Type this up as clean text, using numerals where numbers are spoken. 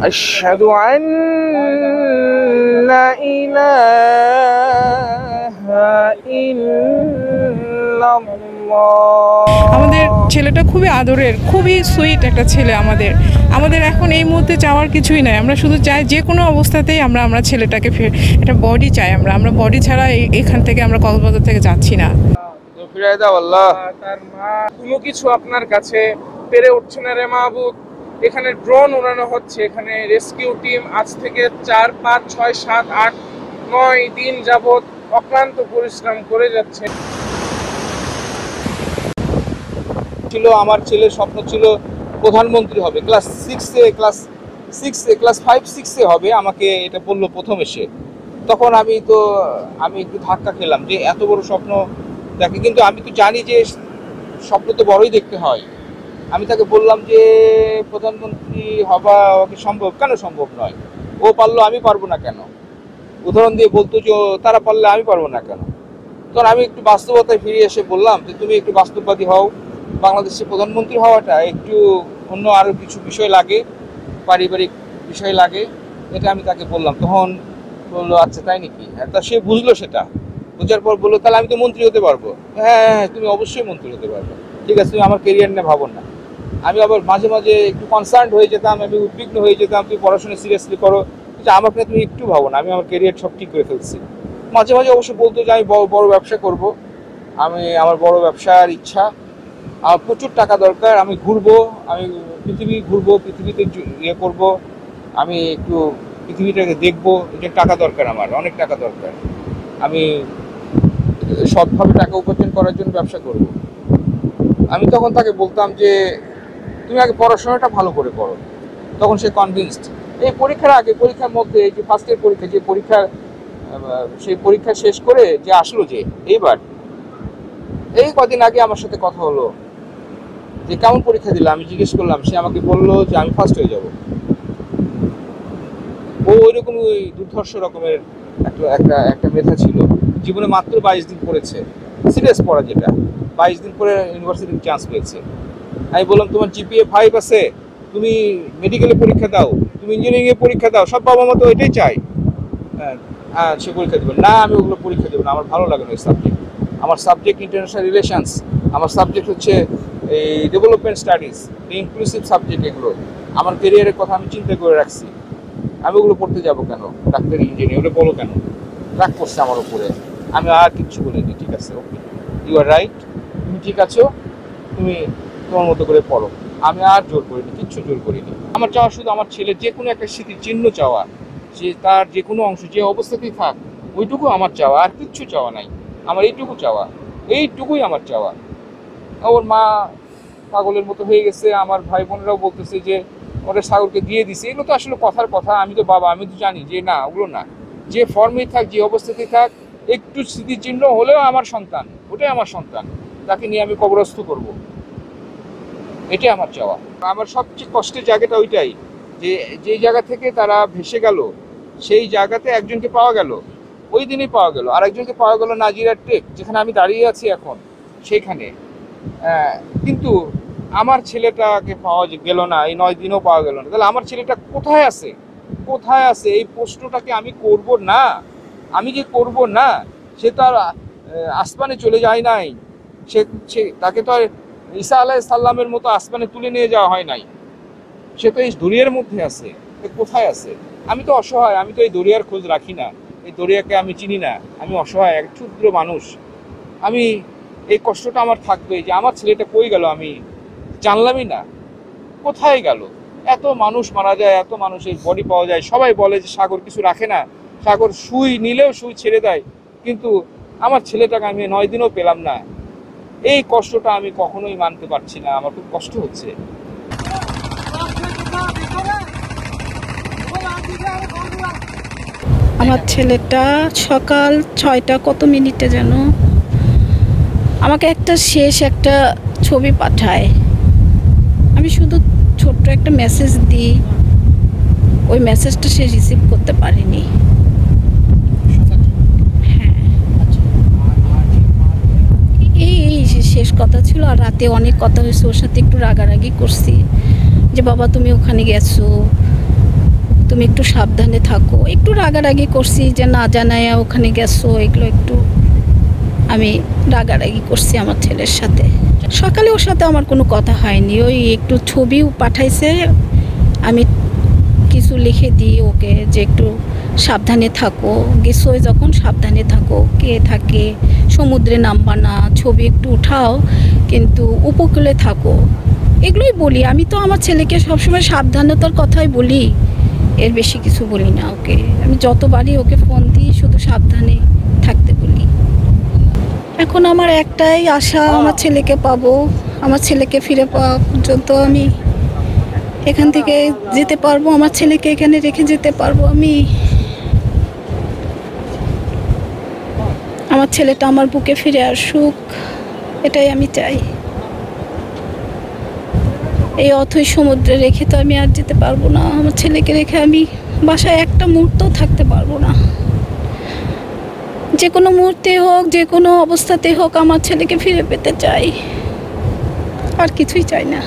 আশহাদু আল্লা ইলাহা ইল্লাল্লাহ। আমাদের ছেলেটা খুবই আদরের, খুবই সুইট একটা ছেলে। আমাদের এখন এই মুহূর্তে চাওয়ার কিছুই নাই। আমরা শুধু চাই যে কোনো অবস্থাতেই আমরা ছেলেটাকে একটা বডি চাই। আমরা বডি ছাড়া এখান থেকে আমরা কক্সবাজার থেকে যাচ্ছি না। ফিরাই দাও আল্লাহ। তার মা কোনো কিছু আপনার কাছে পেরে উঠছে না রে মাহবুব। এখানে ড্রোন উড়ানো হচ্ছে, এখানে রেস্কিউ টিম আজ থেকে 4, 5, 6, 7, 8, 9 দিন যাবত অক্লান্ত পরিশ্রম করে যাচ্ছে। আমার ছেলের স্বপ্ন ছিল প্রধানমন্ত্রী হবে, ক্লাস 5, 6 হবে। আমাকে এটা বললো প্রথম এসে, তখন আমি একটু ধাক্কা খেলাম যে এত বড় স্বপ্ন দেখে, কিন্তু আমি তো জানি যে স্বপ্ন তো বড়ই দেখতে হয়। আমি তাকে বললাম যে প্রধানমন্ত্রী হওয়া সম্ভব কেন? সম্ভব নয়। ও পারলো, আমি পারবো না কেন? উদাহরণ দিয়ে বলতো যে তারা পারলে আমি পারবো না কেন? তখন আমি একটু বাস্তবতায় ফিরে এসে বললাম যে তুমি একটু বাস্তববাদী হও। বাংলাদেশে প্রধানমন্ত্রী হওয়াটা একটু অন্য আরও কিছু বিষয় লাগে, পারিবারিক বিষয় লাগে, এটা আমি তাকে বললাম। তখন বললো আচ্ছা তাই নাকি? তা সে বুঝলো, সেটা বোঝার পর বললো তাহলে আমি তো মন্ত্রী হতে পারবো। হ্যাঁ, তুমি অবশ্যই মন্ত্রী হতে পারবে, ঠিক আছে, তুমি আমার কেরিয়ার নিয়ে ভাবো না। আমি আবার মাঝে মাঝে একটু কনসার্ন হয়ে যেতাম, আমি উদ্বিগ্ন হয়ে যেতাম, তুমি পড়াশোনা সিরিয়াসলি করো, যে আমাকে তুমি একটু ভাবো না, আমি আমার কেরিয়ার সব ঠিক করে ফেলছি। মাঝে মাঝে অবশ্য বলতো যে আমি বড় ব্যবসা করব, আমার বড় ব্যবসার ইচ্ছা, আমার প্রচুর টাকা দরকার, আমি ঘুরবো, আমি পৃথিবী ঘুরবো, পৃথিবীতে ইয়ে করবো, আমি একটু পৃথিবীটাকে দেখবো, এটা টাকা দরকার, আমার অনেক টাকা দরকার, আমি সৎভাবে টাকা উপার্জন করার জন্য ব্যবসা করব। আমি তখন তাকে বলতাম যে তুমি আগে পড়াশোনাটা ভালো করে করো। তখন সে কনভিন্সড। এই পরীক্ষার আগে, পরীক্ষার মধ্যে, এই যে ফার্স্ট ইয়ার পরীক্ষা, যে পরীক্ষা, সেই পরীক্ষা শেষ করে যে আসলো, যে এইবার এই কদিন আগে আমার সাথে কথা হলো যে কেমন পরীক্ষা দিলাম, আমি জিজ্ঞেস করলাম, সে আমাকে বললো যে আমি ফার্স্ট হয়ে যাব। ও ওইরকম ওই দুর্ধর্ষ রকমের একটা মেধা ছিল। জীবনে মাত্র 22 দিন পড়েছে, সিরিয়াস পড়া, যেটা 22 দিন পরে ইউনিভার্সিটির চান্স পেয়েছে। আমি বললাম তোমার জিপিএ 5 আছে, তুমি মেডিকেলে পরীক্ষা দাও, তুমি ইঞ্জিনিয়ারিংয়ে পরীক্ষা দাও, সব বাবা মা তো এটাই চাই। হ্যাঁ, সে পরীক্ষা দেবে না, আমি ওগুলো পরীক্ষা দেবো না, আমার ভালো লাগে না ওই সাবজেক্ট। আমার সাবজেক্ট ইন্টারন্যাশনাল রিলেশনস, আমার সাবজেক্ট হচ্ছে এই ডেভেলপমেন্ট স্টাডিজ, ইনক্লুসিভ সাবজেক্ট, এগুলো আমার কেরিয়ারের কথা আমি চিন্তা করে রাখছি। আমি ওগুলো পড়তে যাবো কেন? ডাক্তারি, ইঞ্জিনিয়ার, ওগুলো বলো কেন? রাগ করছে আমার উপরে। আমি আর কিচ্ছু বলিনি, ঠিক আছে, ওকে, ইউ আর রাইট, তুমি ঠিক আছো, তুমি তোমার মতো করে পড়ো। আমি আর জোর করিনি, কিচ্ছু জোর করিনি। আমার চাওয়া শুধু আমার ছেলের যে কোনো একটা স্মৃতির চিহ্ন চাওয়া, যে তার যে কোনো অংশ যে অবস্থাতেই থাক, ওইটুকু আমার চাওয়া, আর কিচ্ছু চাওয়া নাই। আমার এইটুকু চাওয়া, এইটুকুই আমার চাওয়া। ওর মা পাগলের মতো হয়ে গেছে, আমার ভাই বোনেরাও বলতেছে যে ওরা সাগরকে দিয়ে দিছে। এগুলো তো আসলে কথার কথা, আমি তো বাবা, আমি তো জানি যে না, ওগুলো না, যে ফর্মেই থাক, যে অবস্থাতেই থাক, একটু স্মৃতিচিহ্ন হলেও আমার সন্তান, ওটাই আমার সন্তান, তাকে নিয়ে আমি কবরস্থ করব, এটাই আমার চাওয়া। আমার সবচেয়ে কষ্টের জায়গাটা ওইটাই, যে যেই জায়গা থেকে তারা ভেসে গেল, সেই জায়গাতে একজনকে পাওয়া গেল, ওই দিনই পাওয়া গেল, আর একজনকে পাওয়া গেল নাজিরার টেক, যেখানে আমি দাঁড়িয়ে আছি এখন, সেইখানে। কিন্তু আমার ছেলেটাকে পাওয়া গেল না, এই 9 দিনও পাওয়া গেল না। তাহলে আমার ছেলেটা কোথায় আছে? কোথায় আছে? এই প্রশ্নটাকে আমি করব না? আমি যে করব না, সে তো আর আসমানে চলে যায় নাই, সে তাকে তো আর ঈসা আলাইহিস সালামের মতো আসমানে তুলে নিয়ে যাওয়া হয় নাই। সে তো এই দরিয়ার মধ্যে আছে, কোথায় আছে? আমি তো অসহায়, আমি তো এই দরিয়ার খোঁজ রাখি না, এই দরিয়াকে আমি চিনি না, আমি অসহায়, এক ক্ষুদ্র মানুষ। আমি এই কষ্টটা আমার থাকবে যে আমার ছেলেটা কই গেল, আমি জানলামই না, কোথায় গেল? এত মানুষ মারা যায়, এত মানুষের বডি পাওয়া যায়, সবাই বলে যে সাগর কিছু রাখে না, সাগর সুই নিলেও সুই ছেড়ে দেয়, কিন্তু আমার ছেলেটাকে আমি 9 দিনও পেলাম না। এই কষ্টটা আমি কখনোই মানতে পারছি না, আমার খুব কষ্ট হচ্ছে। আমার ছেলেটা সকাল 6টা কত মিনিটে যেন আমাকে একটা ছবি পাঠায়। আমি শুধু ছোট্ট একটা মেসেজ দিই, ওই মেসেজটা সে রিসিভ করতে পারেনি। হ্যাঁ, এই শেষ কথা ছিল। আর রাতে অনেক কথা হয়েছে, ওর সাথে একটু রাগারাগি করছি যে বাবা তুমি ওখানে গেছো, তুমি একটু সাবধানে থাকো। একটু রাগারাগি করছি যে না জানায় ওখানে গেছো, এগুলো একটু আমি রাগারাগি করছি আমার ছেলের সাথে। সকালে ওর সাথে আমার কোনো কথা হয়নি, ওই একটু ছবিও পাঠাইছে, আমি কিছু লিখে দিই ওকে যে একটু সাবধানে থাকো, গেছোয় যখন সাবধানে থাকো, কে থাকে সমুদ্রে নামবা না, ছবি একটু উঠাও কিন্তু উপকূলে থাকো, এগুলোই বলি। আমি তো আমার ছেলেকে সবসময় সাবধানতার কথাই বলি, এর বেশি কিছু বলি না ওকে। আমি যতবারই ওকে ফোন দিই শুধু সাবধানে থাকতে বলি। এখন আমার একটাই আশা, আমার ছেলেকে পাবো, আমার ছেলেকে ফিরে পাওয়া পর্যন্ত আমি এখান থেকে যেতে পারবো, আমার ছেলেকে এখানে রেখে যেতে পারবো। আমার ছেলেটা আমার বুকে ফিরে আসুক, এটাই আমি চাই। এই অথৈ সমুদ্রে রেখে তো আমি আর যেতে পারবো না, আমার ছেলেকে রেখে আমি বাসায় একটা মুহূর্তও থাকতে পারবো না। যে কোনো মুহূর্তে হোক, যে কোনো অবস্থাতে হোক, আমার ছেলেকে ফিরে পেতে চাই, আর কিছুই চাই না।